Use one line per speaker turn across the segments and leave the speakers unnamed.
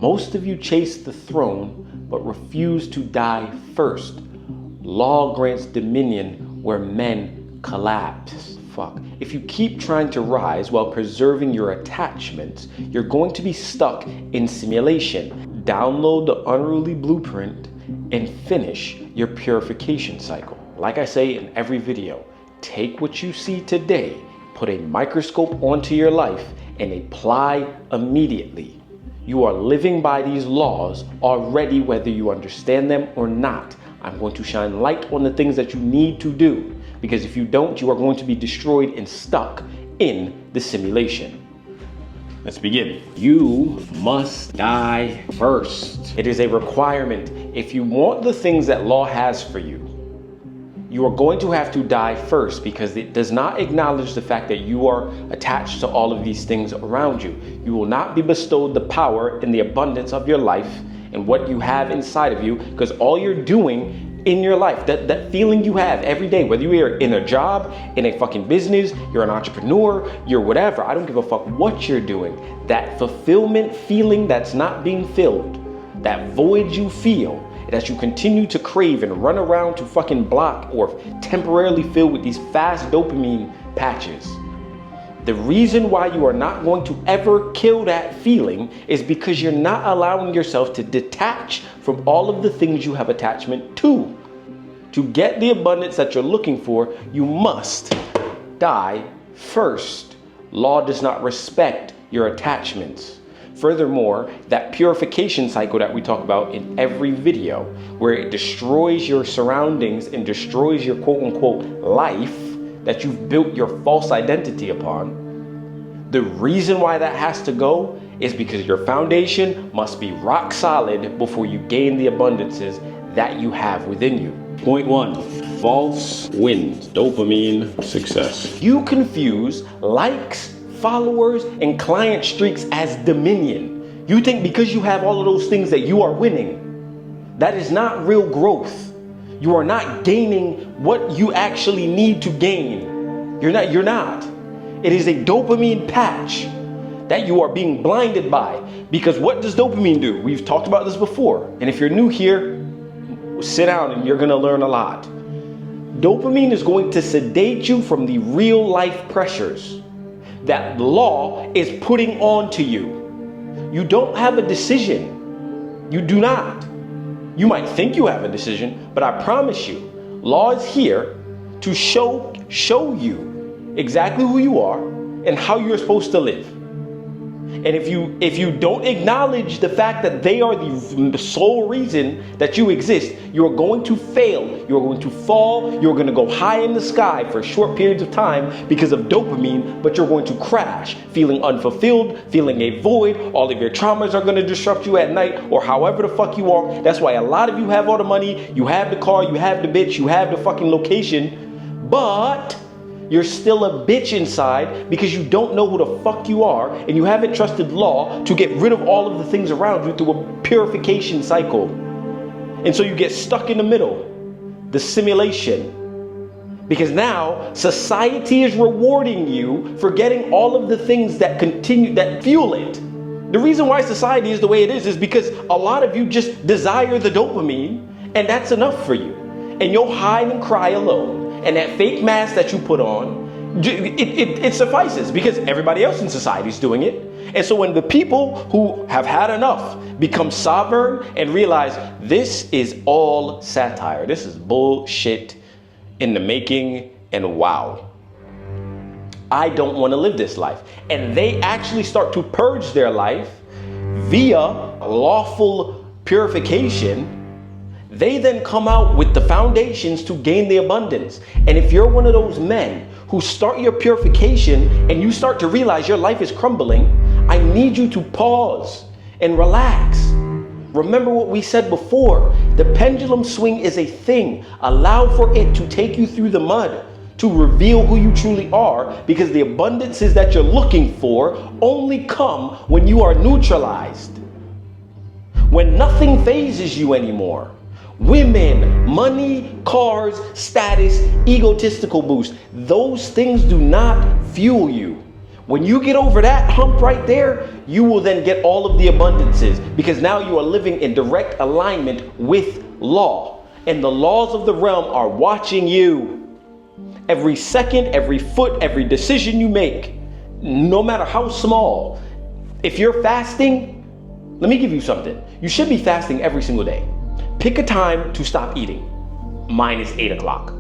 Most of you chase the throne, but refuse to die first. Law grants dominion where men collapse. Fuck. If you keep trying to rise while preserving your attachments, you're going to be stuck in simulation. Download the Unruly Blueprint and finish your purification cycle. Like I say in every video, take what you see today, put a microscope onto your life, and apply immediately. You are living by these laws already, whether you understand them or not. I'm going to shine light on the things that you need to do, because if you don't, you are going to be destroyed and stuck in the simulation. Let's begin. You must die first. It is a requirement. If you want the things that law has for you, you are going to have to die first, because it does not acknowledge the fact that you are attached to all of these things around you. You will not be bestowed the power and the abundance of your life and what you have inside of you, because all you're doing in your life, that feeling you have every day, whether you are in a job, in a fucking business, you're an entrepreneur, you're whatever, I don't give a fuck what you're doing, that fulfillment feeling that's not being filled, that void you feel, that you continue to crave and run around to fucking block or temporarily fill with these fast dopamine patches. The reason why you are not going to ever kill that feeling is because you're not allowing yourself to detach from all of the things you have attachment to. To get the abundance that you're looking for, you must die first. Law does not respect your attachments. Furthermore, that purification cycle that we talk about in every video, where it destroys your surroundings and destroys your quote unquote life that you've built your false identity upon, the reason why that has to go is because your foundation must be rock solid before you gain the abundances that you have within you. Point 1, false wins, dopamine success. You confuse likes, followers, and client streaks as dominion. You think because you have all of those things that you are winning. That is not real growth. You are not gaining what you actually need to gain. You're not. It is a dopamine patch that you are being blinded by. Because what does dopamine do? We've talked about this before. And if you're new here, sit down and you're gonna learn a lot. Dopamine is going to sedate you from the real life pressures that law is putting on to you. You don't have a decision. You do not. You might think you have a decision, but I promise you, law is here to show you exactly who you are and how you're supposed to live. And if you don't acknowledge the fact that they are the sole reason that you exist, you're going to fail, you're going to fall, you're going to go high in the sky for short periods of time because of dopamine, but you're going to crash, feeling unfulfilled, feeling a void. All of your traumas are going to disrupt you at night, or however the fuck you are. That's why a lot of you have all the money, you have the car, you have the bitch, you have the fucking location, but you're still a bitch inside because you don't know who the fuck you are, and you haven't trusted law to get rid of all of the things around you through a purification cycle. And so you get stuck in the middle, the simulation. Because now society is rewarding you for getting all of the things that fuel it. The reason why society is the way it is because a lot of you just desire the dopamine, and that's enough for you. And you'll hide and cry alone. And that fake mask that you put on, it suffices because everybody else in society is doing it. And so when the people who have had enough become sovereign and realize this is all satire, this is bullshit in the making, and wow, I don't want to live this life. And they actually start to purge their life via lawful purification. They then come out with the foundations to gain the abundance. And if you're one of those men who start your purification and you start to realize your life is crumbling, I need you to pause and relax. Remember what we said before. The pendulum swing is a thing. Allow for it to take you through the mud to reveal who you truly are, because the abundances that you're looking for only come when you are neutralized. When nothing phases you anymore. Women, money, cars, status, egotistical boost. Those things do not fuel you. When you get over that hump right there, you will then get all of the abundances, because now you are living in direct alignment with law. And the laws of the realm are watching you. Every second, every foot, every decision you make, no matter how small. If you're fasting, let me give you something. You should be fasting every single day. Pick a time to stop eating. Mine is 8 o'clock.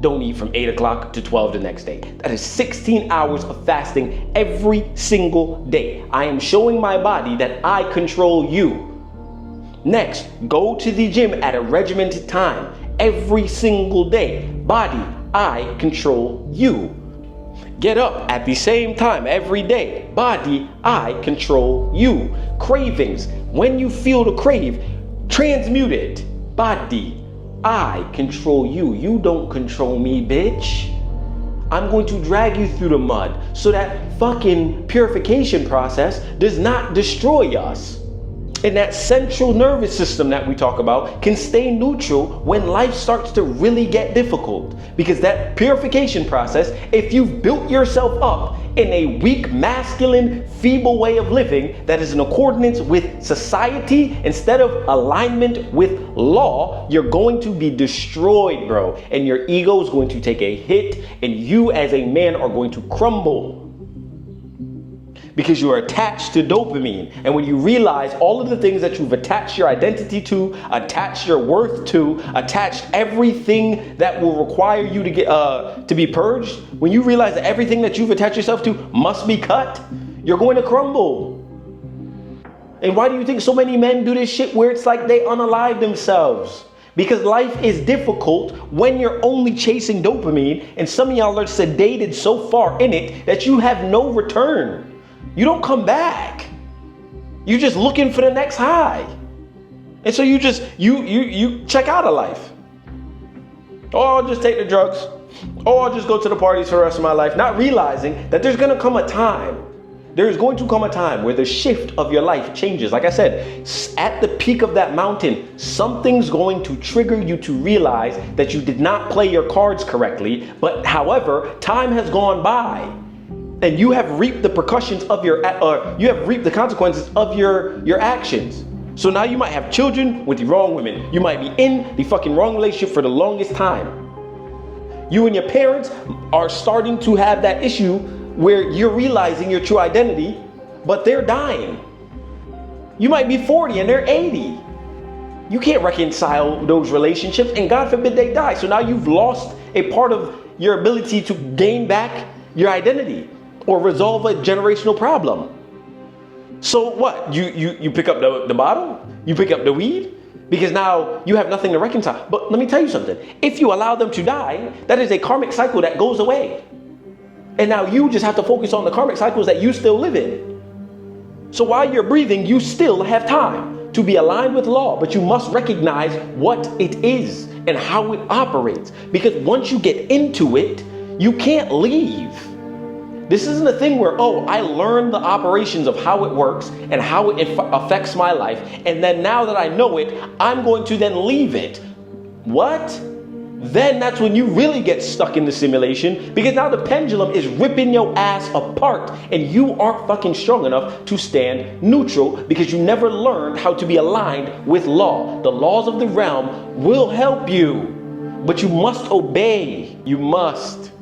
Don't eat from 8 o'clock to 12 the next day. That is 16 hours of fasting every single day. I am showing my body that I control you. Next, go to the gym at a regimented time every single day. Body, I control you. Get up at the same time every day. Body, I control you. Cravings, when you feel the crave, transmute it. Body, I control you. You don't control me, bitch. I'm going to drag you through the mud so that fucking purification process does not destroy us. And that central nervous system that we talk about can stay neutral when life starts to really get difficult. Because that purification process, if you've built yourself up in a weak, masculine, feeble way of living that is in accordance with society instead of alignment with law, you're going to be destroyed, bro. And your ego is going to take a hit, and you as a man are going to crumble. Because you are attached to dopamine. And when you realize all of the things that you've attached your identity to, attached your worth to, attached everything that will require you to get to be purged, when you realize that everything that you've attached yourself to must be cut, you're going to crumble. And why do you think so many men do this shit where it's like they unalive themselves? Because life is difficult when you're only chasing dopamine, and some of y'all are sedated so far in it that you have no return. You don't come back. You're just looking for the next high. And so you just, you check out of life. Oh, I'll just take the drugs. Oh, I'll just go to the parties for the rest of my life. Not realizing that there's going to come a time. There's going to come a time where the shift of your life changes. Like I said, at the peak of that mountain, something's going to trigger you to realize that you did not play your cards correctly. But however, time has gone by. And you have reaped the repercussions of you have reaped the consequences of your actions. So now you might have children with the wrong women. You might be in the fucking wrong relationship for the longest time. You and your parents are starting to have that issue where you're realizing your true identity, but they're dying. You might be 40 and they're 80. You can't reconcile those relationships, and God forbid they die. So now you've lost a part of your ability to gain back your identity or resolve a generational problem. So what? You pick up the bottle? You pick up the weed? Because now you have nothing to reconcile. But let me tell you something. If you allow them to die, that is a karmic cycle that goes away. And now you just have to focus on the karmic cycles that you still live in. So while you're breathing, you still have time to be aligned with law, but you must recognize what it is and how it operates. Because once you get into it, you can't leave. This isn't a thing where, oh, I learned the operations of how it works and how it affects my life, and then now that I know it, I'm going to then leave it. What? Then that's when you really get stuck in the simulation, because now the pendulum is ripping your ass apart and you aren't fucking strong enough to stand neutral because you never learned how to be aligned with law. The laws of the realm will help you, but you must obey. You must.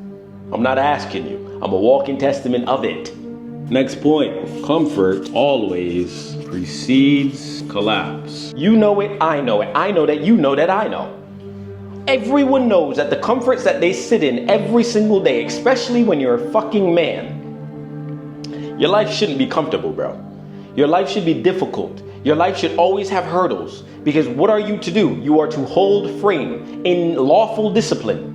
I'm not asking you. I'm a walking testament of it. Next point, comfort always precedes collapse. You know it, I know it. I know that you know that I know. Everyone knows that the comforts that they sit in every single day, especially when you're a fucking man, your life shouldn't be comfortable, bro. Your life should be difficult. Your life should always have hurdles, because what are you to do? You are to hold frame in lawful discipline.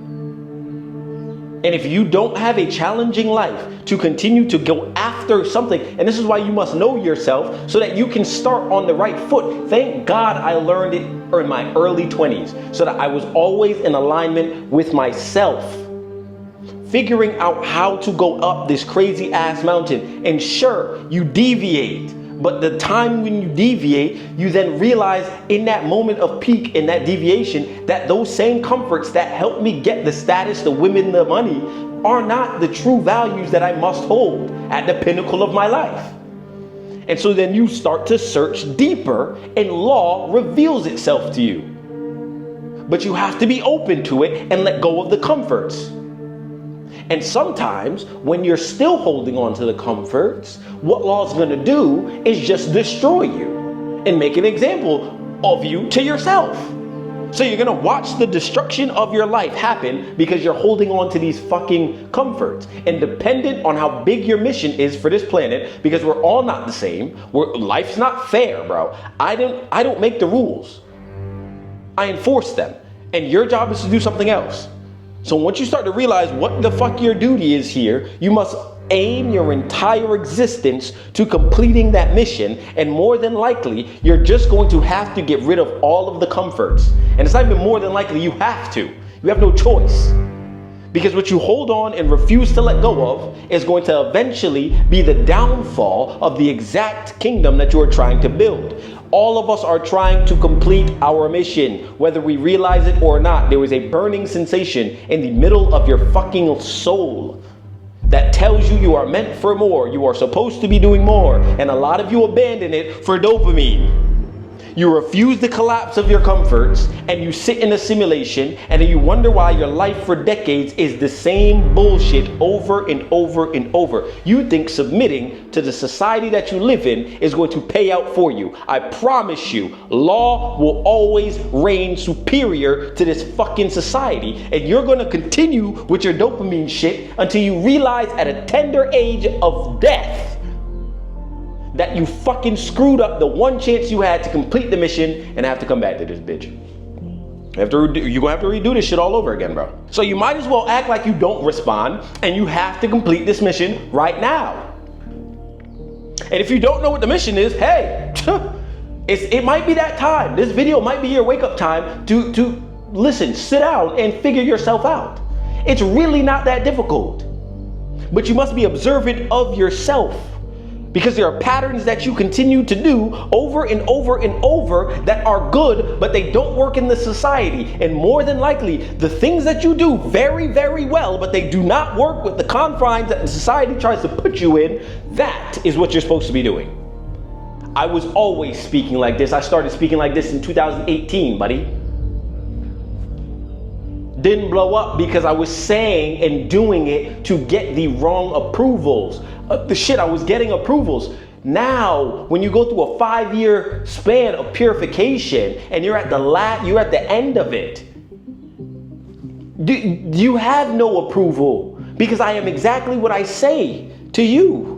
And if you don't have a challenging life to continue to go after something, and this is why you must know yourself so that you can start on the right foot. Thank God I learned it in my early 20s so that I was always in alignment with myself. Figuring out how to go up this crazy ass mountain. And sure, you deviate. But the time when you deviate, you then realize in that moment of peak, in that deviation, that those same comforts that helped me get the status, the women, the money, are not the true values that I must hold at the pinnacle of my life. And so then you start to search deeper and law reveals itself to you. But you have to be open to it and let go of the comforts. And sometimes when you're still holding on to the comforts, what law is going to do is just destroy you and make an example of you to yourself. So you're going to watch the destruction of your life happen because you're holding on to these fucking comforts. And dependent on how big your mission is for this planet, because we're all not the same, life's not fair, bro. I don't make the rules. I enforce them. And your job is to do something else. So once you start to realize what the fuck your duty is here, you must aim your entire existence to completing that mission. And more than likely, you're just going to have to get rid of all of the comforts. And it's not even more than likely, you have to. You have no choice. Because what you hold on and refuse to let go of is going to eventually be the downfall of the exact kingdom that you are trying to build. All of us are trying to complete our mission, whether we realize it or not. There is a burning sensation in the middle of your fucking soul that tells you you are meant for more. You are supposed to be doing more. And a lot of you abandon it for dopamine. You refuse the collapse of your comforts and you sit in a simulation and then you wonder why your life for decades is the same bullshit over and over and over. You think submitting to the society that you live in is going to pay out for you. I promise you, law will always reign superior to this fucking society. And you're going to continue with your dopamine shit until you realize at a tender age of death that you fucking screwed up the one chance you had to complete the mission and have to come back to this bitch. You're gonna have to redo this shit all over again, bro. So you might as well act like you don't respond and you have to complete this mission right now. And if you don't know what the mission is, hey, it might be that time. This video might be your wake up time to listen, sit down and figure yourself out. It's really not that difficult. But you must be observant of yourself. Because there are patterns that you continue to do over and over and over that are good, but they don't work in the society. And more than likely, the things that you do very, very well, but they do not work with the confines that the society tries to put you in, that is what you're supposed to be doing. I was always speaking like this. I started speaking like this in 2018, buddy. Didn't blow up because I was saying and doing it to get the wrong approvals. I was getting approvals. Now, when you go through a 5-year span of purification and you're at the end of it, you have no approval because I am exactly what I say to you.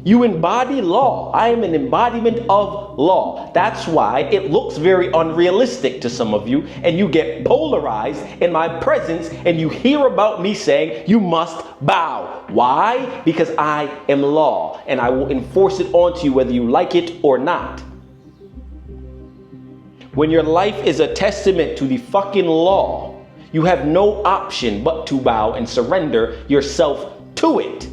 You embody law. I am an embodiment of law. That's why it looks very unrealistic to some of you and you get polarized in my presence and you hear about me saying you must bow. Why? Because I am law and I will enforce it onto you whether you like it or not. When your life is a testament to the fucking law, you have no option but to bow and surrender yourself to it.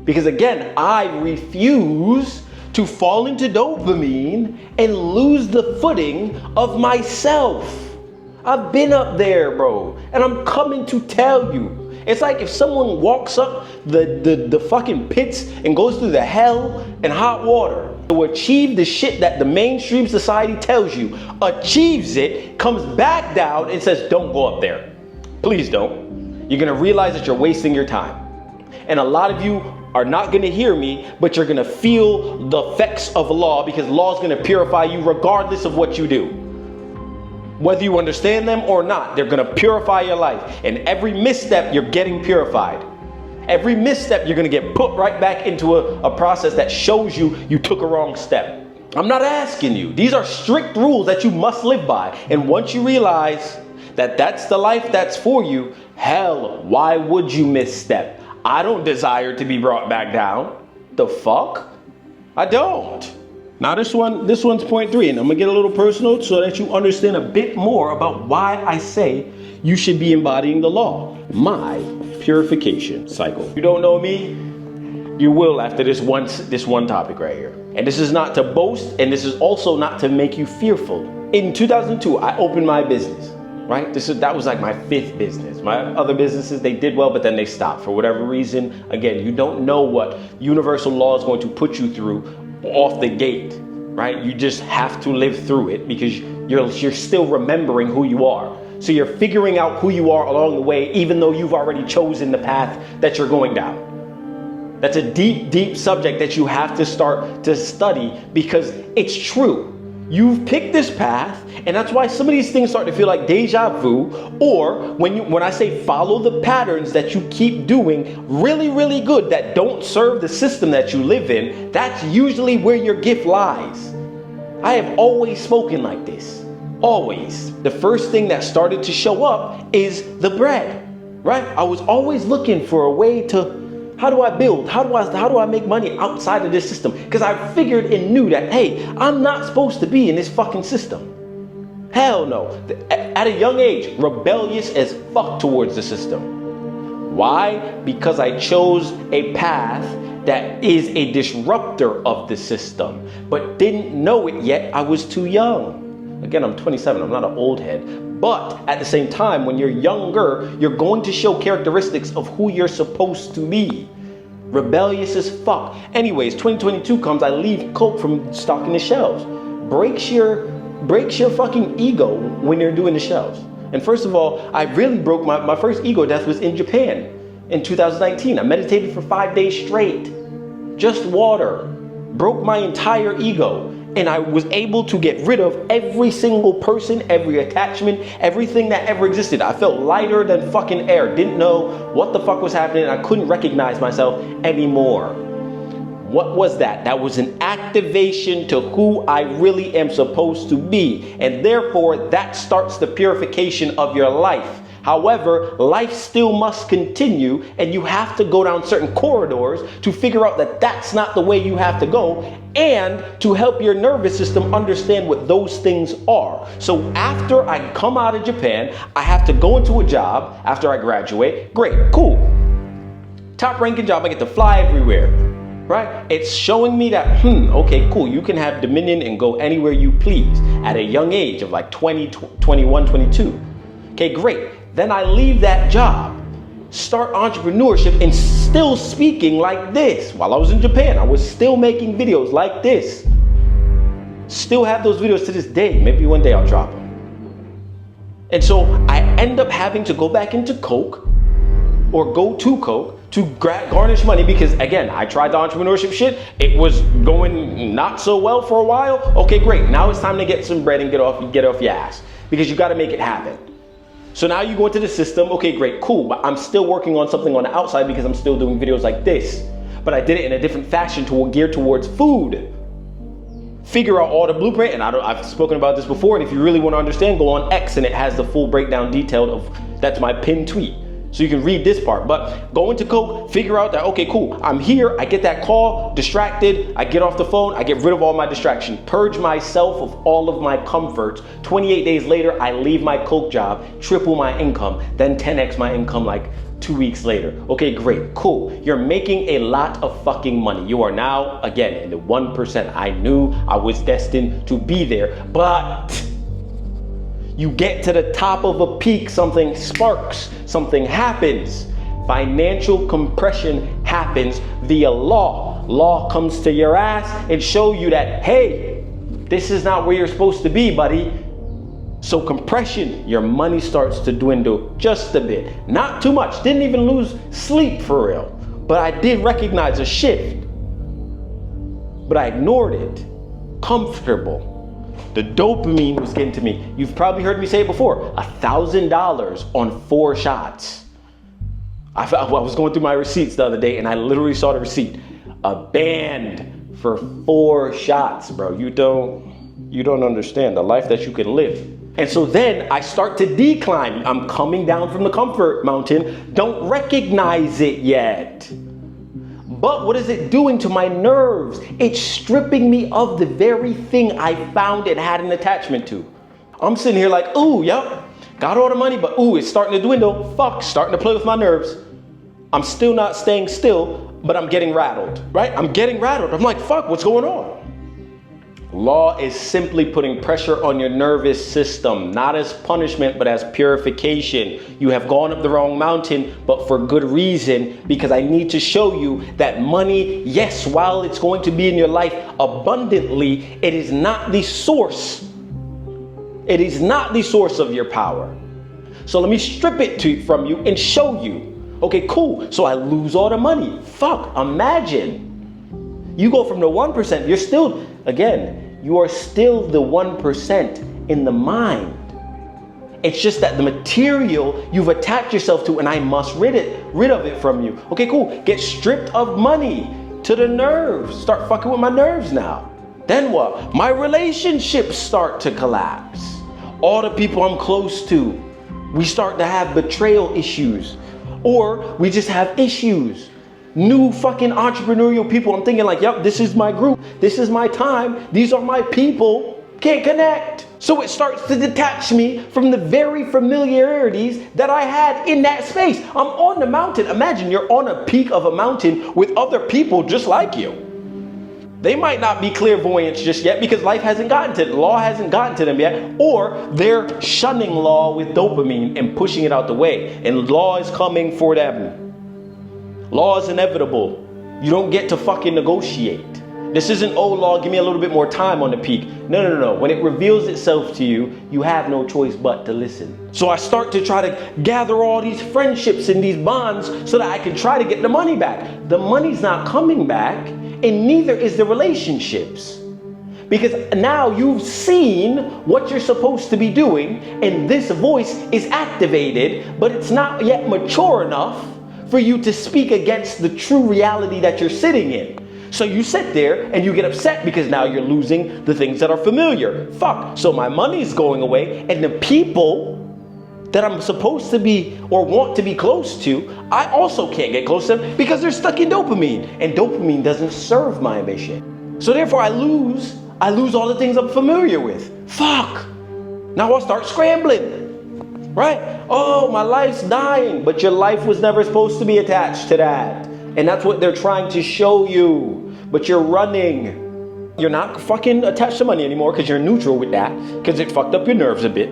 Because again, I refuse to fall into dopamine and lose the footing of myself. I've been up there, bro, and I'm coming to tell you. It's like if someone walks up the fucking pits and goes through the hell and hot water to achieve the shit that the mainstream society tells you, achieves it, comes back down and says, don't go up there. Please don't. You're gonna realize that you're wasting your time. And a lot of you are not going to hear me, but you're going to feel the effects of law because law is going to purify you regardless of what you do. Whether you understand them or not, they're going to purify your life. And every misstep, you're getting purified. Every misstep, you're going to get put right back into a process that shows you took a wrong step. I'm not asking you. These are strict rules that you must live by. And once you realize that that's the life that's for you, hell, why would you misstep? I don't desire to be brought back down. The fuck? I don't. Now this one's point 3, and I'm gonna get a little personal so that you understand a bit more about why I say you should be embodying the law. My purification cycle. If you don't know me, you will after this one topic right here. And this is not to boast, and this is also not to make you fearful. In 2002, I opened my business. right? That was like my 5th business. My other businesses, they did well, but then they stopped for whatever reason. Again, you don't know what universal law is going to put you through off the gate, right? You just have to live through it because you're still remembering who you are. So you're figuring out who you are along the way, even though you've already chosen the path that you're going down. That's a deep, deep subject that you have to start to study because it's true. You've picked this path, and that's why some of these things start to feel like deja vu, or when I say follow the patterns that you keep doing really, really good that don't serve the system that you live in, that's usually where your gift lies. I have always spoken like this. Always. The first thing that started to show up is the bread, right? I was always looking for a way to, how do I build? How do I make money outside of this system? Because I figured and knew that, hey, I'm not supposed to be in this fucking system. Hell no. At a young age, rebellious as fuck towards the system. Why? Because I chose a path that is a disruptor of the system, but didn't know it yet. I was too young. Again, I'm 27. I'm not an old head. But at the same time, when you're younger, you're going to show characteristics of who you're supposed to be. Rebellious as fuck. Anyways, 2022 comes, I leave Coke from stocking the shelves. Breaks your fucking ego when you're doing the shelves. And first of all, I really broke my first ego death was in Japan in 2019. I meditated for 5 days straight. Just water. Broke my entire ego. And I was able to get rid of every single person, every attachment, everything that ever existed. I felt lighter than fucking air. Didn't know what the fuck was happening. I couldn't recognize myself anymore. What was that? That was an activation to who I really am supposed to be. And therefore, that starts the purification of your life. However, life still must continue, and you have to go down certain corridors to figure out that that's not the way you have to go, and to help your nervous system understand what those things are. So after I come out of Japan, I have to go into a job after I graduate. Great, cool. Top ranking job, I get to fly everywhere, right? It's showing me that, okay, cool. You can have dominion and go anywhere you please at a young age of like 20, 21, 22. Okay, great. Then I leave that job, start entrepreneurship, and still speaking like this. While I was in Japan, I was still making videos like this. Still have those videos to this day. Maybe one day I'll drop them. And so I end up having to go back into Coke or go to Coke to garnish money because, again, I tried the entrepreneurship shit. It was going not so well for a while. Okay, great. Now it's time to get some bread and get off your ass because you got to make it happen. So now you go into the system, okay, great, cool, but I'm still working on something on the outside because I'm still doing videos like this. But I did it in a different fashion geared towards food. Figure out all the blueprint, and I've spoken about this before, and if you really want to understand, go on X, and it has the full breakdown detailed of, that's my pinned tweet. So you can read this part, but go into Coke, figure out that, okay, cool, I'm here, I get that call, distracted, I get off the phone, I get rid of all my distraction, purge myself of all of my comforts. 28 days later, I leave my Coke job, triple my income, then 10x my income like 2 weeks later. Okay, great, cool. You're making a lot of fucking money. You are now, again, in the 1%. I knew I was destined to be there, but you get to the top of a peak, something sparks, something happens. Financial compression happens via law. Law comes to your ass and show you that, hey, this is not where you're supposed to be, buddy. So compression, your money starts to dwindle just a bit. Not too much, didn't even lose sleep for real. But I did recognize a shift. But I ignored it. Comfortable. The dopamine was getting to me. You've probably heard me say it before, $1,000 on 4 shots. I was going through my receipts the other day and I literally saw the receipt. A band for 4 shots, bro. You don't understand the life that you can live. And so then I start to decline. I'm coming down from the comfort mountain. Don't recognize it yet. But what is it doing to my nerves? It's stripping me of the very thing I found and had an attachment to. I'm sitting here like, ooh, yep, got all the money, but ooh, it's starting to dwindle. Fuck, starting to play with my nerves. I'm still not staying still, but I'm getting rattled, right? I'm getting rattled. I'm like, fuck, what's going on? Law is simply putting pressure on your nervous system, not as punishment, but as purification. You have gone up the wrong mountain, but for good reason, because I need to show you that money, yes, while it's going to be in your life abundantly, it is not the source. It is not the source of your power. So let me strip it from you and show you. Okay, cool. So I lose all the money. Fuck, imagine. You go from the 1%, you're still, again, you are still the 1% in the mind. It's just that the material you've attached yourself to, and I must rid of it from you. Okay, cool. Get stripped of money to the nerves. Start fucking with my nerves now. Then what? My relationships start to collapse. All the people I'm close to, we start to have betrayal issues, or we just have issues. New fucking entrepreneurial people, I'm thinking like, yep, this is my group, this is my time, these are my people, can't connect. So it starts to detach me from the very familiarities that I had in that space. I'm on the mountain. Imagine you're on a peak of a mountain with other people just like you. They might not be clairvoyants just yet because law hasn't gotten to them yet, or they're shunning law with dopamine and pushing it out the way, and law is coming for them. Law is inevitable. You don't get to fucking negotiate. This isn't, oh, law, give me a little bit more time on the peak. No. When it reveals itself to you, you have no choice but to listen. So I start to try to gather all these friendships and these bonds so that I can try to get the money back. The money's not coming back, and neither is the relationships. Because now you've seen what you're supposed to be doing, and this voice is activated, but it's not yet mature enough for you to speak against the true reality that you're sitting in. So you sit there and you get upset because now you're losing the things that are familiar. Fuck, so my money's going away, and the people that I'm supposed to be or want to be close to, I also can't get close to them because they're stuck in dopamine, and dopamine doesn't serve my mission. So therefore I lose all the things I'm familiar with. Fuck, now I'll start scrambling. Right? Oh, my life's dying, but your life was never supposed to be attached to that. And that's what they're trying to show you. But you're running. You're not fucking attached to money anymore because you're neutral with that, because it fucked up your nerves a bit.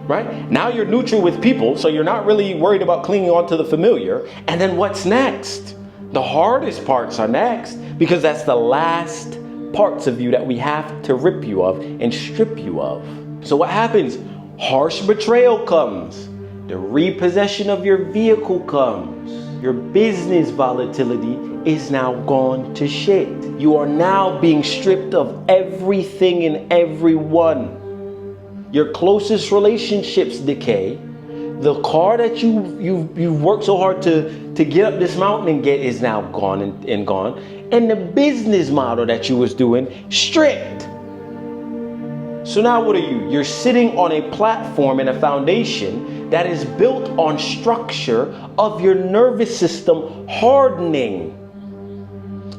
Right? Now you're neutral with people, so you're not really worried about clinging on to the familiar. And then what's next? The hardest parts are next, because that's the last parts of you that we have to rip you of and strip you of. So what happens? Harsh betrayal comes. The repossession of your vehicle comes. Your business volatility is now gone to shit. You are now being stripped of everything and everyone. Your closest relationships decay. The car that you've worked so hard to get up this mountain and get is now gone and gone. And the business model that you was doing, stripped. So now what are you? You're sitting on a platform and a foundation that is built on structure of your nervous system hardening.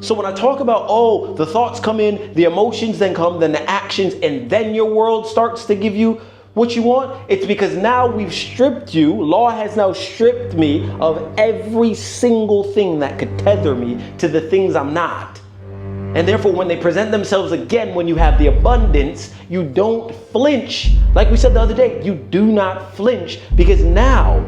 So when I talk about, oh, the thoughts come in, the emotions then come, then the actions, and then your world starts to give you what you want, it's because now we've stripped you, law has now stripped me of every single thing that could tether me to the things I'm not. And therefore, when they present themselves again, when you have the abundance, you don't flinch. Like we said the other day, you do not flinch, because now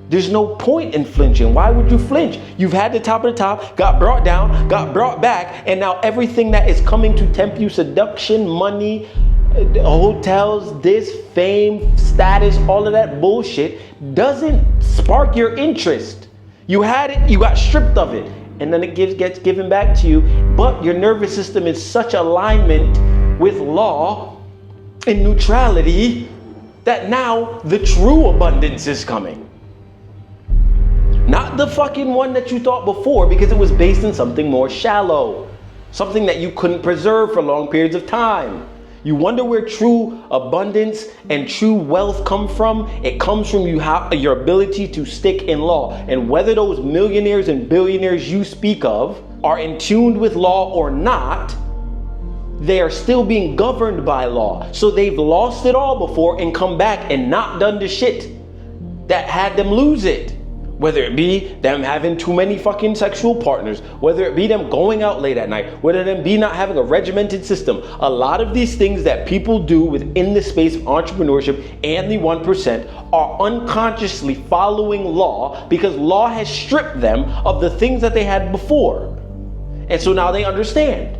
there's no point in flinching. Why would you flinch? You've had the top of the top, got brought down, got brought back, and now everything that is coming to tempt you, seduction, money, hotels, this, fame, status, all of that bullshit doesn't spark your interest. You had it, you got stripped of it. And then it gets given back to you, but your nervous system is such alignment with law and neutrality that now the true abundance is coming. Not the fucking one that you thought before, because it was based in something more shallow, something that you couldn't preserve for long periods of time. You wonder where true abundance and true wealth come from? It comes from your ability to stick in law. And whether those millionaires and billionaires you speak of are in tune with law or not, they are still being governed by law. So they've lost it all before and come back and not done the shit that had them lose it. Whether it be them having too many fucking sexual partners, whether it be them going out late at night, whether it be not having a regimented system. A lot of these things that people do within the space of entrepreneurship and the 1% are unconsciously following law because law has stripped them of the things that they had before. And so now they understand.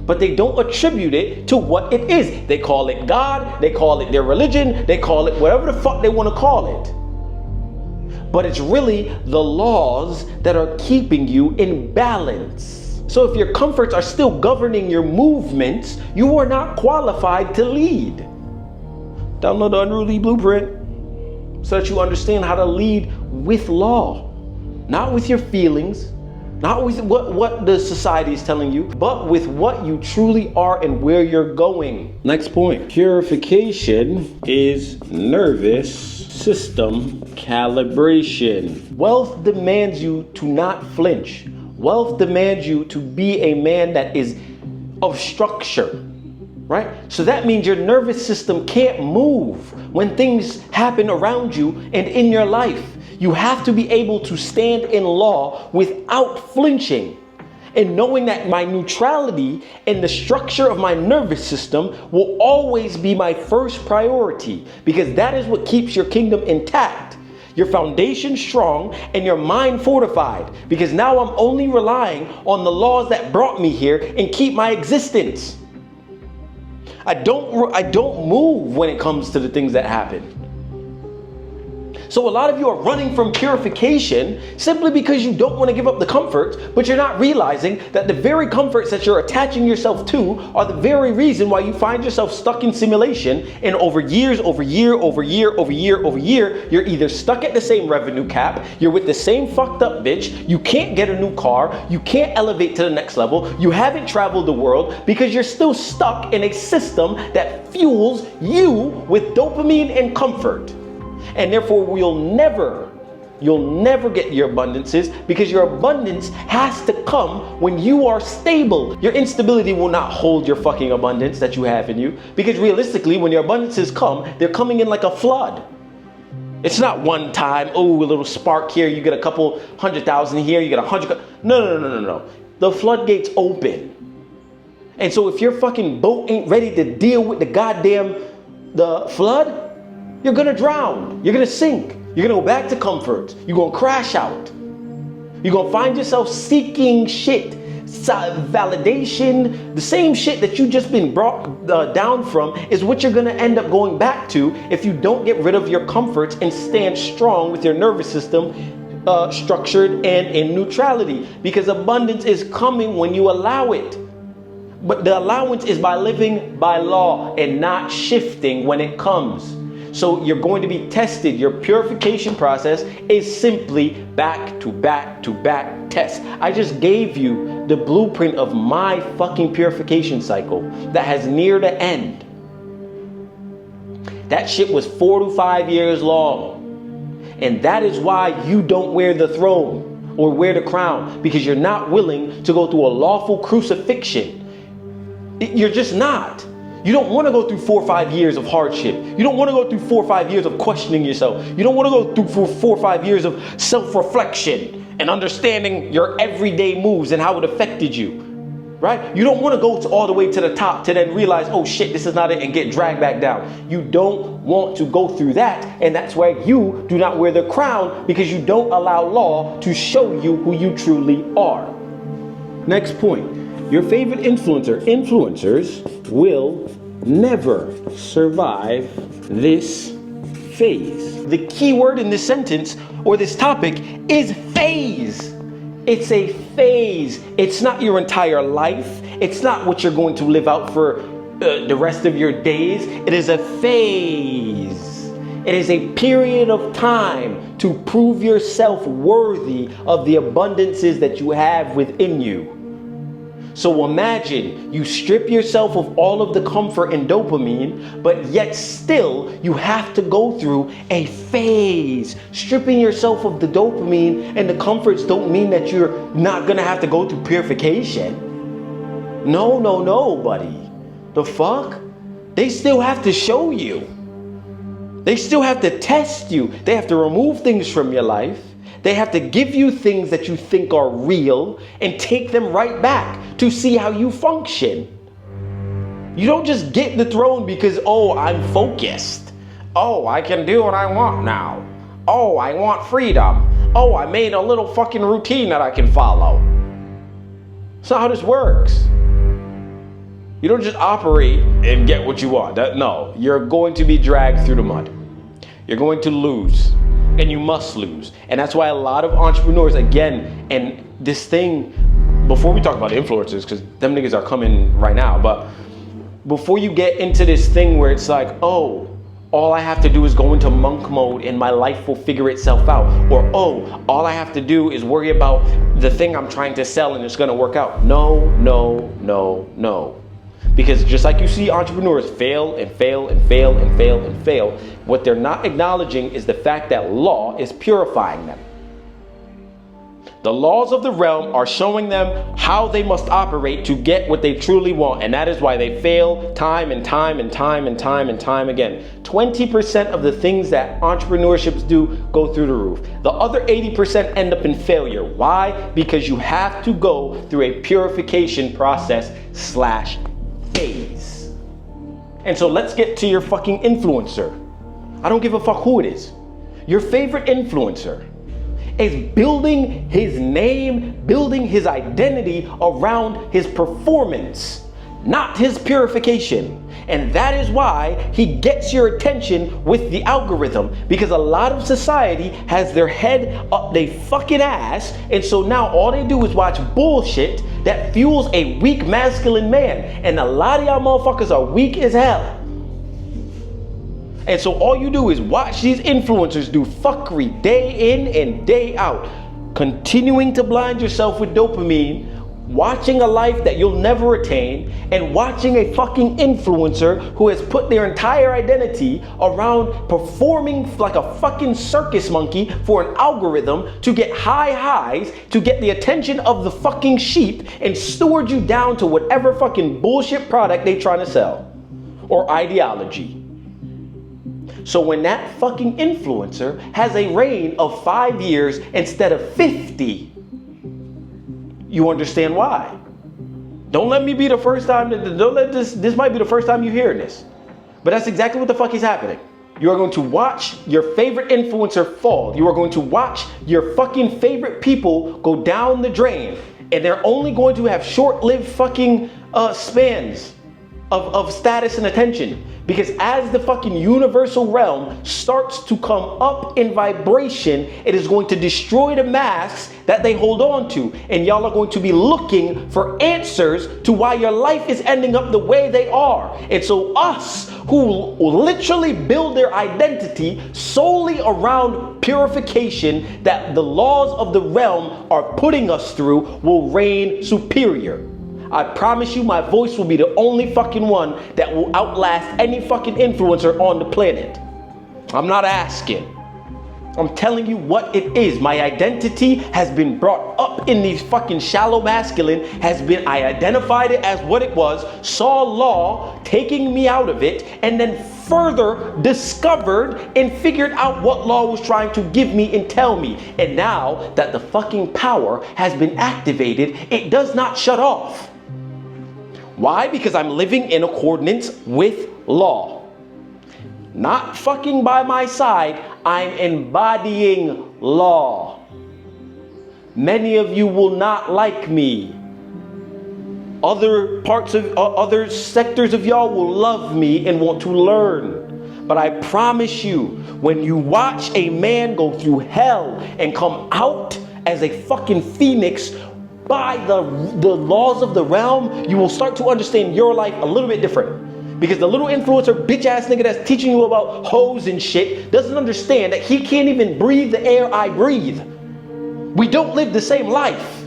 But they don't attribute it to what it is. They call it God, they call it their religion, they call it whatever the fuck they want to call it. But it's really the laws that are keeping you in balance. So if your comforts are still governing your movements, you are not qualified to lead. Download the Unruly Blueprint so that you understand how to lead with law, not with your feelings, not with what the society is telling you, but with what you truly are and where you're going. Next point. Purification is nervous system calibration. Wealth demands you to not flinch. Wealth demands you to be a man that is of structure, right? So that means your nervous system can't move when things happen around you and in your life. You have to be able to stand in law without flinching and knowing that my neutrality and the structure of my nervous system will always be my first priority, because that is what keeps your kingdom intact, your foundation strong, and your mind fortified, because now I'm only relying on the laws that brought me here and keep my existence. I don't move when it comes to the things that happen. So a lot of you are running from purification simply because you don't want to give up the comforts, but you're not realizing that the very comforts that you're attaching yourself to are the very reason why you find yourself stuck in simulation, and over year, you're either stuck at the same revenue cap, you're with the same fucked up bitch, you can't get a new car, you can't elevate to the next level, you haven't traveled the world because you're still stuck in a system that fuels you with dopamine and comfort. And therefore you'll never get your abundances, because your abundance has to come when you are stable. Your instability will not hold your fucking abundance that you have in you, because realistically, when your abundances come, they're coming in like a flood. It's not one time, oh, a little spark here, you get a couple 100,000 here, you get 100. No. The floodgates open. And so if your fucking boat ain't ready to deal with the flood, you're gonna drown, you're gonna sink, you're gonna go back to comfort, you're gonna crash out. You're gonna find yourself seeking shit, validation, the same shit that you just been brought down from is what you're gonna end up going back to if you don't get rid of your comforts and stand strong with your nervous system structured and in neutrality, because abundance is coming when you allow it. But the allowance is by living by law and not shifting when it comes. So you're going to be tested. Your purification process is simply back to back to back tests. I just gave you the blueprint of my fucking purification cycle that has neared the end. That shit was 4 to 5 years long. And that is why you don't wear the throne or wear the crown, because you're not willing to go through a lawful crucifixion. You're just not. You don't want to go through 4 or 5 years of hardship. You don't want to go through 4 or 5 years of questioning yourself. You don't want to go through 4 or 5 years of self-reflection and understanding your everyday moves and how it affected you, right? You don't want to go all the way to the top to then realize, oh shit, this is not it, and get dragged back down. You don't want to go through that, and that's why you do not wear the crown, because you don't allow law to show you who you truly are. Next point. Your favorite influencers will never survive this phase. The key word in this sentence or this topic is phase. It's a phase. It's not your entire life. It's not what you're going to live out for the rest of your days. It is a phase. It is a period of time to prove yourself worthy of the abundances that you have within you. So imagine you strip yourself of all of the comfort and dopamine, but yet still you have to go through a phase. Stripping yourself of the dopamine and the comforts don't mean that you're not gonna have to go through purification. No, buddy. The fuck? They still have to show you. They still have to test you. They have to remove things from your life. They have to give you things that you think are real and take them right back to see how you function. You don't just get the throne because, oh, I'm focused. Oh, I can do what I want now. Oh, I want freedom. Oh, I made a little fucking routine that I can follow. That's not how this works. You don't just operate and get what you want. No, you're going to be dragged through the mud. You're going to lose, and you must lose. And that's why a lot of entrepreneurs, again, and this thing, before we talk about influencers, because them niggas are coming right now, but before you get into this thing where it's like, oh, all I have to do is go into monk mode and my life will figure itself out. Or, oh, all I have to do is worry about the thing I'm trying to sell and it's gonna work out. No, no, no, no. Because just like you see entrepreneurs fail and fail and fail and fail and fail, what they're not acknowledging is the fact that law is purifying them. The laws of the realm are showing them how they must operate to get what they truly want. And that is why they fail time and time and time and time and time again. 20% of the things that entrepreneurships do go through the roof. The other 80% end up in failure. Why? Because you have to go through a purification process / phase. And so let's get to your fucking influencer. I don't give a fuck who it is. Your favorite influencer is building his name, building his identity around his performance, not his purification. And that is why he gets your attention with the algorithm, because a lot of society has their head up they fucking ass, and so now all they do is watch bullshit that fuels a weak masculine man. And a lot of y'all motherfuckers are weak as hell. And so all you do is watch these influencers do fuckery day in and day out, continuing to blind yourself with dopamine, watching a life that you'll never attain, and watching a fucking influencer who has put their entire identity around performing like a fucking circus monkey for an algorithm to get high highs, to get the attention of the fucking sheep and steward you down to whatever fucking bullshit product they trying to sell or ideology. So when that fucking influencer has a reign of 5 years instead of 50, you understand why. Don't let me be the first time, don't let this might be the first time you're hearing this. But that's exactly what the fuck is happening. You are going to watch your favorite influencer fall. You are going to watch your fucking favorite people go down the drain. And they're only going to have short-lived fucking spans of status and attention. Because as the fucking universal realm starts to come up in vibration, it is going to destroy the masks that they hold on to. And y'all are going to be looking for answers to why your life is ending up the way they are. And so us who literally build their identity solely around purification that the laws of the realm are putting us through will reign superior. I promise you my voice will be the only fucking one that will outlast any fucking influencer on the planet. I'm not asking. I'm telling you what it is. My identity has been brought up in these fucking shallow masculine, I identified it as what it was, saw law taking me out of it, and then further discovered and figured out what law was trying to give me and tell me. And now that the fucking power has been activated, it does not shut off. Why? Because I'm living in accordance with law. Not fucking by my side, I'm embodying law. Many of you will not like me. Other sectors of y'all will love me and want to learn. But I promise you, when you watch a man go through hell and come out as a fucking phoenix, by the laws of the realm, you will start to understand your life a little bit different. Because the little influencer bitch ass nigga that's teaching you about hoes and shit doesn't understand that he can't even breathe the air I breathe. We don't live the same life.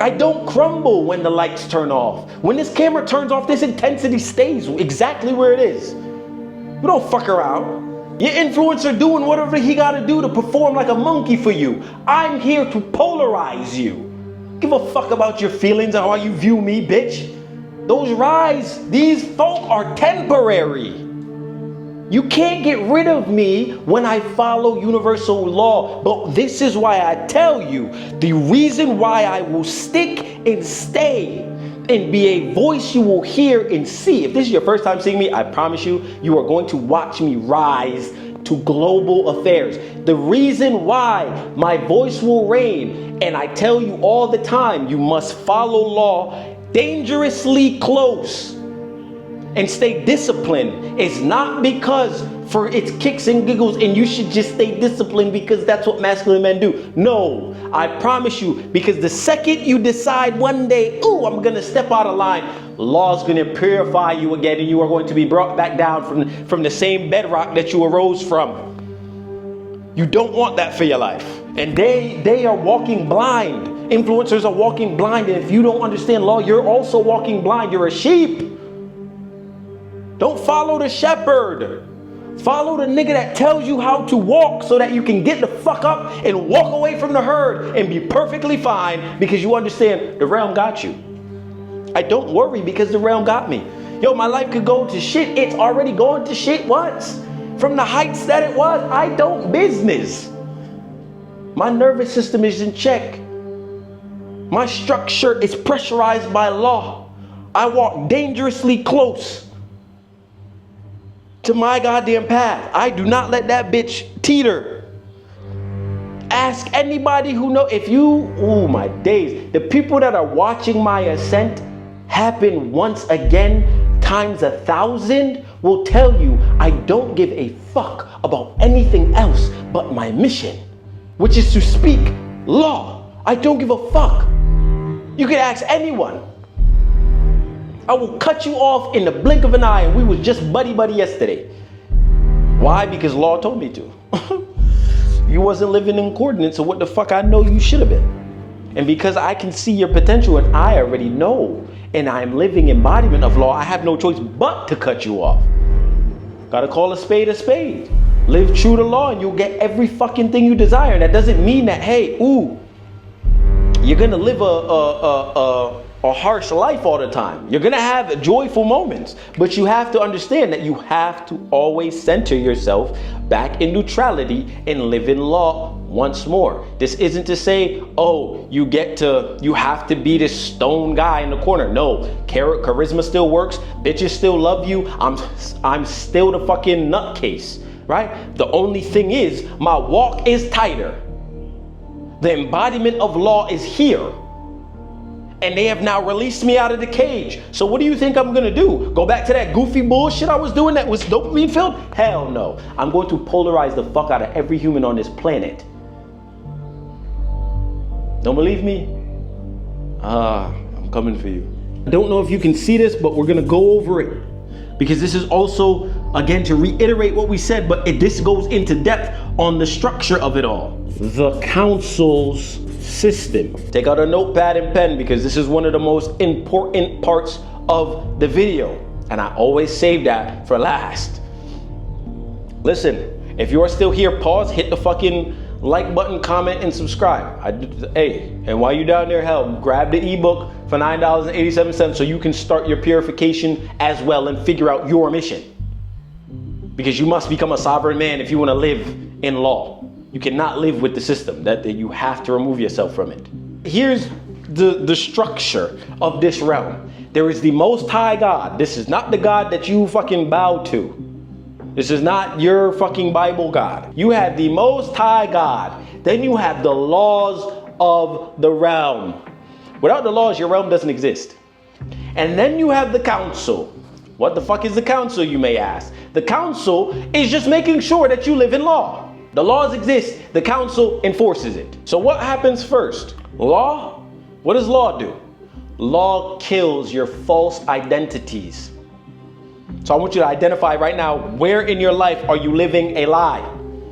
I don't crumble when the lights turn off. When this camera turns off, this intensity stays exactly where it is. We don't fuck around. Your influencer doing whatever he gotta do to perform like a monkey for you. I'm here to polarize you. Give a fuck about your feelings or how you view me, bitch. These folk are temporary. You can't get rid of me when I follow universal law. But this is why I tell you, the reason why I will stick and stay and be a voice you will hear and see. If this is your first time seeing me, I promise you, you are going to watch me rise to global affairs. The reason why my voice will reign, and I tell you all the time, you must follow law dangerously close and stay disciplined. It's not because for its kicks and giggles and you should just stay disciplined because that's what masculine men do. No, I promise you, because the second you decide one day, ooh, I'm gonna step out of line, law's gonna purify you again and you are going to be brought back down from the same bedrock that you arose from. You don't want that for your life. And they are walking blind. Influencers are walking blind, and if you don't understand law, you're also walking blind. You're a sheep. Don't follow the shepherd. Follow the nigga that tells you how to walk so that you can get the fuck up and walk away from the herd and be perfectly fine because you understand the realm got you. I don't worry because the realm got me. Yo, my life could go to shit. It's already going to shit once. From the heights that it was, I don't business. My nervous system is in check. My structure is pressurized by law. I walk dangerously close to my goddamn path. I do not let that bitch teeter. Ask anybody who know. If you, oh my days, the people that are watching my ascent happen once again times 1,000 will tell you I don't give a fuck about anything else but my mission, which is to speak law. I don't give a fuck. You can ask anyone. I will cut you off in the blink of an eye, and we was just buddy yesterday. Why? Because law told me to. You wasn't living in coordinates, so what the fuck I know you should have been. And because I can see your potential and I already know, and I'm living embodiment of law, I have no choice but to cut you off. Gotta call a spade a spade. Live true to law and you'll get every fucking thing you desire. And that doesn't mean that, hey, ooh, you're gonna live a harsh life all the time. You're gonna have joyful moments, but you have to understand that you have to always center yourself back in neutrality and live in law once more. This isn't to say, oh, you have to be this stone guy in the corner. No, charisma still works. Bitches still love you. I'm still the fucking nutcase, right? The only thing is, my walk is tighter. The embodiment of law is here. And they have now released me out of the cage. So what do you think I'm gonna do? Go back to that goofy bullshit I was doing that was dopamine filled? Hell no. I'm going to polarize the fuck out of every human on this planet. Don't believe me? I'm coming for you. I don't know if you can see this, but we're gonna go over it. Because this is also, again, to reiterate what we said, but this goes into depth on the structure of it all. The council's system. Take out a notepad and pen because this is one of the most important parts of the video. And I always save that for last. Listen, if you are still here, pause, hit the fucking like button, comment, and subscribe. Hey, and while you're down there, hell, grab the ebook for $9.87 so you can start your purification as well and figure out your mission. Because you must become a sovereign man if you want to live in law. You cannot live with the system. That you have to remove yourself from it. Here's the structure of this realm. There is the Most High God. This is not the God that you fucking bow to. This is not your fucking Bible God. You have the Most High God. Then you have the laws of the realm. Without the laws, your realm doesn't exist. And then you have the council. What the fuck is the council, you may ask? The council is just making sure that you live in law. The laws exist, the council enforces it. So what happens first? Law? What does law do? Law kills your false identities. So I want you to identify right now, where in your life are you living a lie?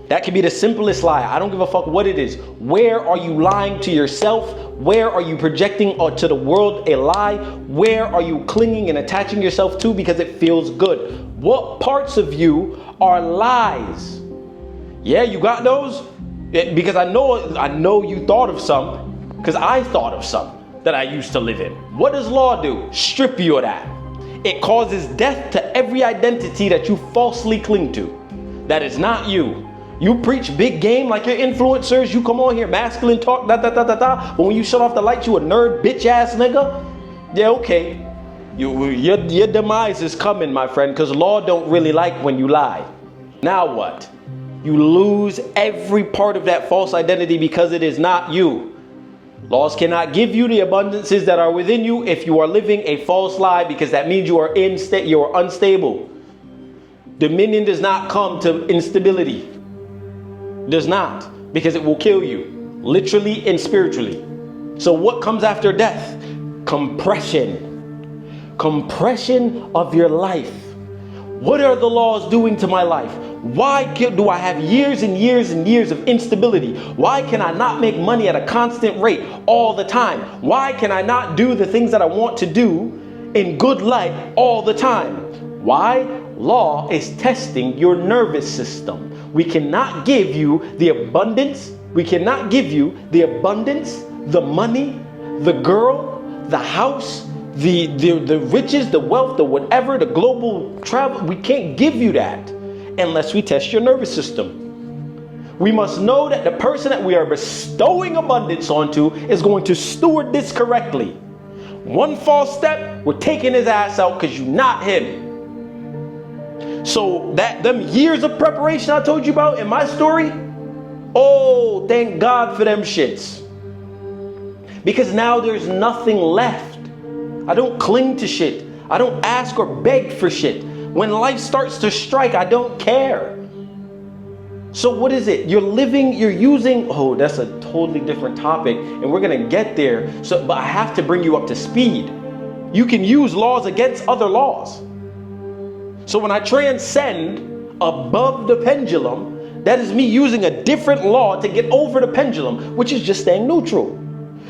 That can be the simplest lie. I don't give a fuck what it is. Where are you lying to yourself? Where are you projecting to the world a lie? Where are you clinging and attaching yourself to because it feels good? What parts of you are lies? Yeah, you got those? Because I know you thought of some, because I thought of some that I used to live in. What does law do? Strip you of that. It causes death to every identity that you falsely cling to. That is not you. You preach big game like your influencers. You come on here, masculine talk, da da da da da. But when you shut off the lights, you a nerd, bitch ass nigga. Yeah, okay. Your demise is coming, my friend, because law don't really like when you lie. Now what? You lose every part of that false identity because it is not you. Laws cannot give you the abundances that are within you if you are living a false lie, because that means you are unstable. Dominion does not come to instability. Does not, because it will kill you, literally and spiritually. So what comes after death? Compression. Compression of your life. What are the laws doing to my life? Why do I have years and years and years of instability? Why can I not make money at a constant rate all the time? Why can I not do the things that I want to do in good light all the time? Why? Law is testing your nervous system. We cannot give you the abundance. We cannot give you the abundance, the money, the girl, the house, the riches, the wealth, the whatever, the global travel. We can't give you that unless we test your nervous system. We must know that the person that we are bestowing abundance onto is going to steward this correctly. One false step, we're taking his ass out because you're not him. So that them years of preparation I told you about in my story, oh, thank God for them shits. Because now there's nothing left. I don't cling to shit. I don't ask or beg for shit. When life starts to strike, I don't care. So what is it? You're using, oh, that's a totally different topic, and we're gonna get there. But I have to bring you up to speed. You can use laws against other laws. So when I transcend above the pendulum, that is me using a different law to get over the pendulum, which is just staying neutral.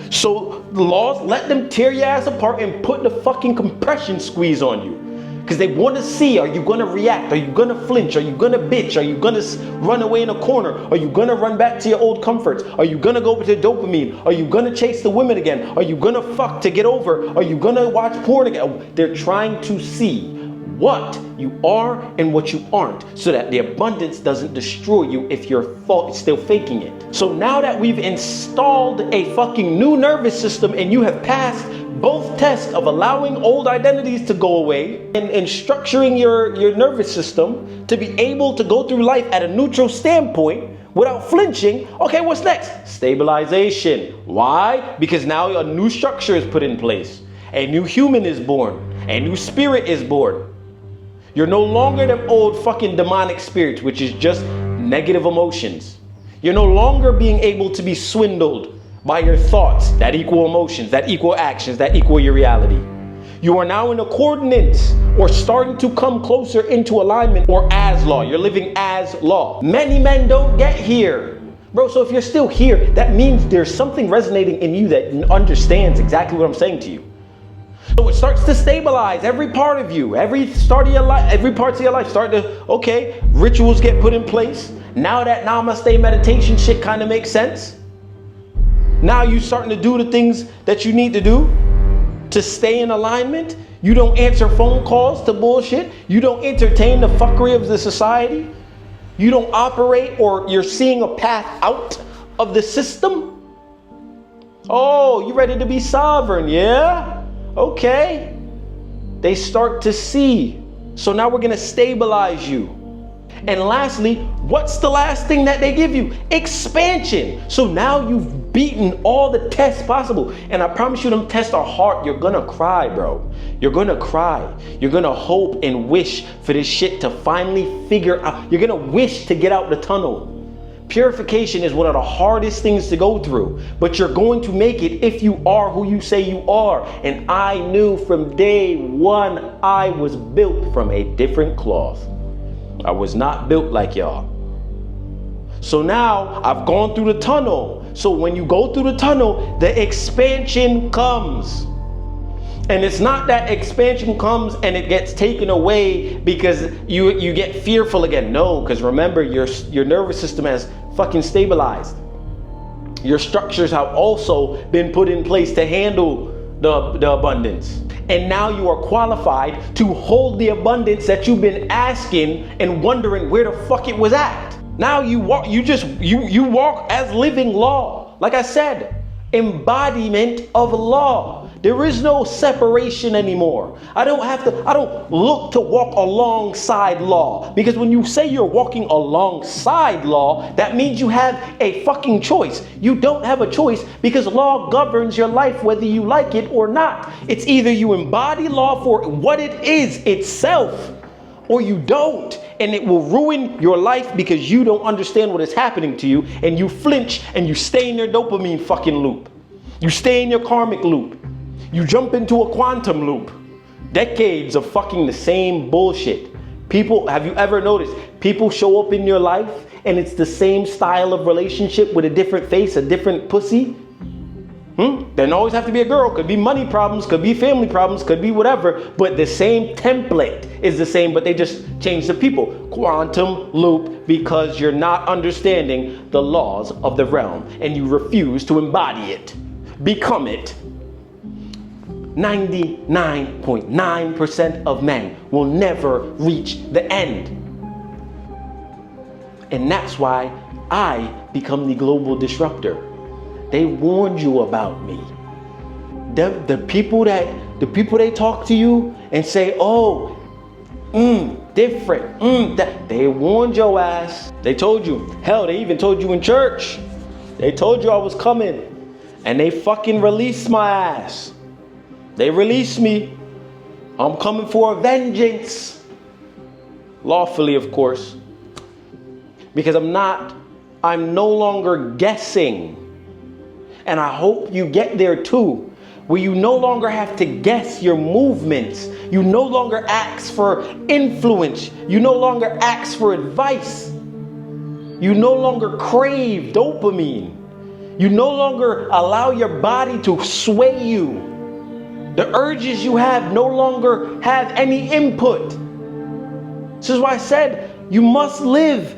So the laws, let them tear your ass apart and put the fucking compression squeeze on you. Because they want to see, are you going to react? Are you going to flinch? Are you going to bitch? Are you going to run away in a corner? Are you going to run back to your old comforts? Are you going to go to dopamine? Are you going to chase the women again? Are you going to fuck to get over? Are you going to watch porn again? They're trying to see what you are and what you aren't, so that the abundance doesn't destroy you if you're still faking it. So now that we've installed a fucking new nervous system and you have passed both tests of allowing old identities to go away and structuring your nervous system to be able to go through life at a neutral standpoint without flinching, okay, what's next? Stabilization. Why? Because now a new structure is put in place. A new human is born. A new spirit is born. You're no longer them old fucking demonic spirits, which is just negative emotions. You're no longer being able to be swindled by your thoughts that equal emotions, that equal actions, that equal your reality. You are now in accordance or starting to come closer into alignment or as law. You're living as law. Many men don't get here. Bro, so if you're still here, that means there's something resonating in you that understands exactly what I'm saying to you. So it starts to stabilize every part of you, every part of your life start to, okay, rituals get put in place. Now that namaste meditation shit kind of makes sense. Now you starting to do the things that you need to do to stay in alignment. You don't answer phone calls to bullshit. You don't entertain the fuckery of the society. You don't operate, or you're seeing a path out of the system. Oh, you ready to be sovereign, yeah? Okay, they start to see. So now we're going to stabilize you. And lastly, what's the last thing that they give you? Expansion. So now you've beaten all the tests possible. And I promise you, them tests are hard. You're going to cry, bro. You're going to cry. You're going to hope and wish for this shit to finally figure out. You're going to wish to get out the tunnel. Purification is one of the hardest things to go through, but you're going to make it if you are who you say you are. And I knew from day one, I was built from a different cloth. I was not built like y'all. So now I've gone through the tunnel. So when you go through the tunnel, the expansion comes. And it's not that expansion comes and it gets taken away because you get fearful again. No, because remember, your nervous system has fucking stabilized. Your structures have also been put in place to handle the abundance. And now you are qualified to hold the abundance that you've been asking and wondering where the fuck it was at. Now you walk, you walk as living law. Like I said, embodiment of law. There is no separation anymore. I don't look to walk alongside law. Because when you say you're walking alongside law, that means you have a fucking choice. You don't have a choice because law governs your life whether you like it or not. It's either you embody law for what it is itself, or you don't. And it will ruin your life because you don't understand what is happening to you, and you flinch and you stay in your dopamine fucking loop. You stay in your karmic loop. You jump into a quantum loop. Decades of fucking the same bullshit. People, have you ever noticed, people show up in your life and it's the same style of relationship with a different face, a different pussy? Doesn't always have to be a girl. Could be money problems, could be family problems, could be whatever. But the same template is the same, but they just change the people. Quantum loop, because you're not understanding the laws of the realm and you refuse to embody it, become it. 99.9% of men will never reach the end. And that's why I become the global disruptor. They warned you about me. The people they talk to you and say, oh, different, that they warned your ass. They told you. Hell, they even told you in church. They told you I was coming, and they fucking released my ass. They released me. I'm coming for a vengeance. Lawfully, of course. Because I'm no longer guessing. And I hope you get there too, where you no longer have to guess your movements. You no longer ask for influence. You no longer ask for advice. You no longer crave dopamine. You no longer allow your body to sway you. The urges you have no longer have any input. This is why I said you must live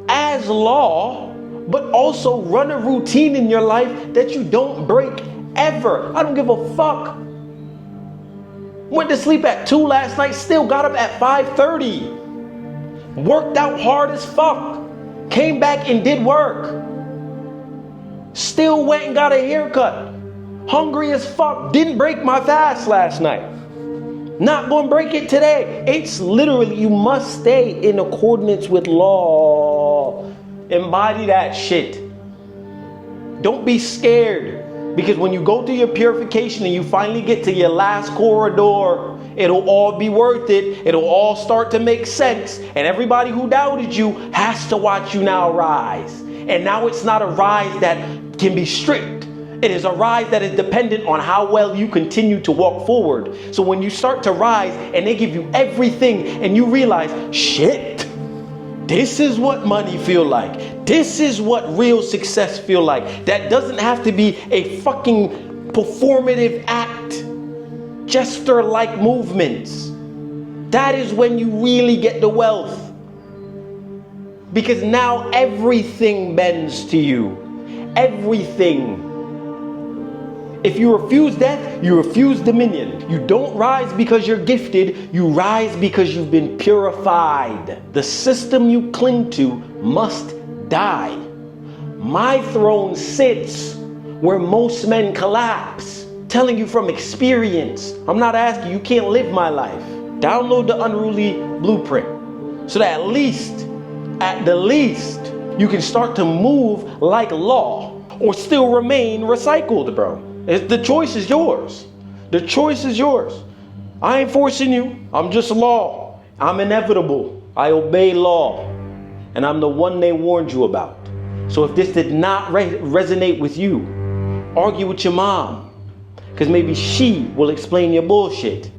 as law, but also run a routine in your life that you don't break ever. I don't give a fuck. Went to sleep at 2 last night, still got up at 5:30. Worked out hard as fuck. Came back and did work. Still went and got a haircut. Hungry as fuck. Didn't break my fast last night. Not gonna break it today. It's literally, you must stay in accordance with law. Embody that shit. Don't be scared, because when you go through your purification and you finally get to your last corridor, it'll all be worth it. It'll all start to make sense. And everybody who doubted you has to watch you now rise. And now it's not a rise that can be strict. It is a rise that is dependent on how well you continue to walk forward. So when you start to rise and they give you everything and you realize, shit, this is what money feel like. This is what real success feel like. That doesn't have to be a fucking performative act. Jester-like movements. That is when you really get the wealth. Because now everything bends to you. Everything. If you refuse death, you refuse dominion. You don't rise because you're gifted. You rise because you've been purified. The system you cling to must die. My throne sits where most men collapse. Telling you from experience. I'm not asking, you can't live my life. Download the Unruly Blueprint so that at the least, you can start to move like law or still remain recycled, bro. The choice is yours. The choice is yours. I ain't forcing you. I'm just law. I'm inevitable. I obey law. And I'm the one they warned you about. So if this did not resonate with you, argue with your mom. Because maybe she will explain your bullshit.